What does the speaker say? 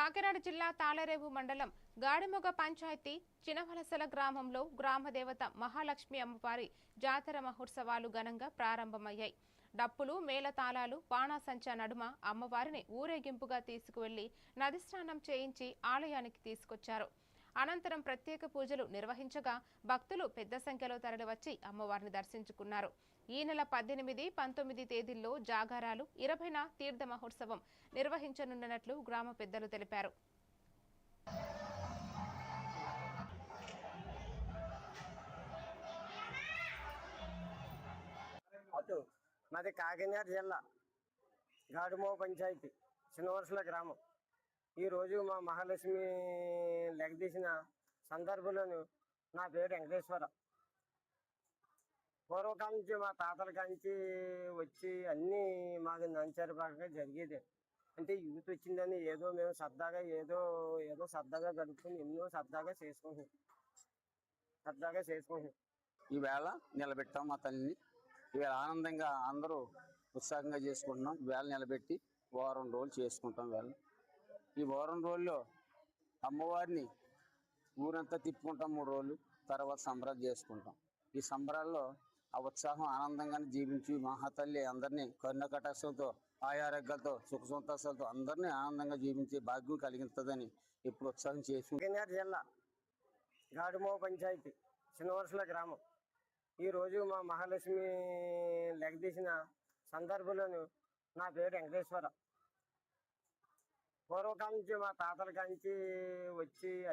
కాకినాడ జిల్లా తాళరేవు మండలం గాడిమొగ పంచాయతీ చినవలసల గ్రామంలో గ్రామదేవత మహాలక్ష్మి అమ్మవారి జాతర మహోత్సవాలు ఘనంగా ప్రారంభమయ్యాయి. డప్పులు, మేళతాళాలు, బాణాసంచా నడుమ అమ్మవారిని ఊరేగింపుగా తీసుకువెళ్లి నది స్నానం చేయించి ఆలయానికి తీసుకొచ్చారు. అనంతరం ప్రత్యేక పూజలు నిర్వహించగా భక్తులు పెద్ద సంఖ్యలో తరలివచ్చి అమ్మవారిని దర్శించుకున్నారు. ఈ నెల 18, 19 తేదీల్లో జాగారాలు, 20న తీర్థ మహోత్సవం నిర్వహించనున్నట్లు గ్రామ పెద్దలు తెలిపారు. మాది కాకినాడ జిల్లా గాడిమొగ పంచాయతీ చినవలసల గ్రామం. ఈరోజు మా మహాలక్ష్మి లెగదీసిన సందర్భంలోను నా పేరు వెంకటేశ్వర. పూర్వకాలం నుంచి మా తాతల కాంచి వచ్చి అన్నీ మాకు నాంచారుగా జరిగేది. అంటే యూత్ వచ్చిందని ఏదో మేము సరదాగా ఏదో సరదాగా గడుపుకుని ఎన్నో సరదాగా చేసుకుంటున్నాం. ఈవేళ నిలబెట్టాం మా తల్లిని. ఈవేళ ఆనందంగా అందరూ ఉత్సాహంగా చేసుకుంటున్నాం. వేళ నిలబెట్టి వారం రోజులు చేసుకుంటాం. వేళ ఈ వారం రోజుల్లో అమ్మవారిని ఊరంతా తిప్పుకుంటాం. 3 రోజులు తర్వాత సంబరాలు చేసుకుంటాం. ఈ సంబరాల్లో ఆ ఉత్సాహం ఆనందంగానే జీవించి మహాతల్లి అందరినీ కరుణ కటాక్షంతో ఆరోగ్యాలతో సుఖ సంతోషాలతో అందరినీ ఆనందంగా జీవించే భాగ్యం కలిగిస్తుందని ఎప్పుడు ఉత్సాహం చేసి. కాకినాడ జిల్లా గాడిమొగ పంచాయతీ చినవలసల గ్రామం. ఈరోజు మా మహాలక్ష్మి లెగదీసిన సందర్భంలోను నా పేరు వెంకటేశ్వర. పూర్వకాలం నుంచి మా తాతల కాంచి వచ్చి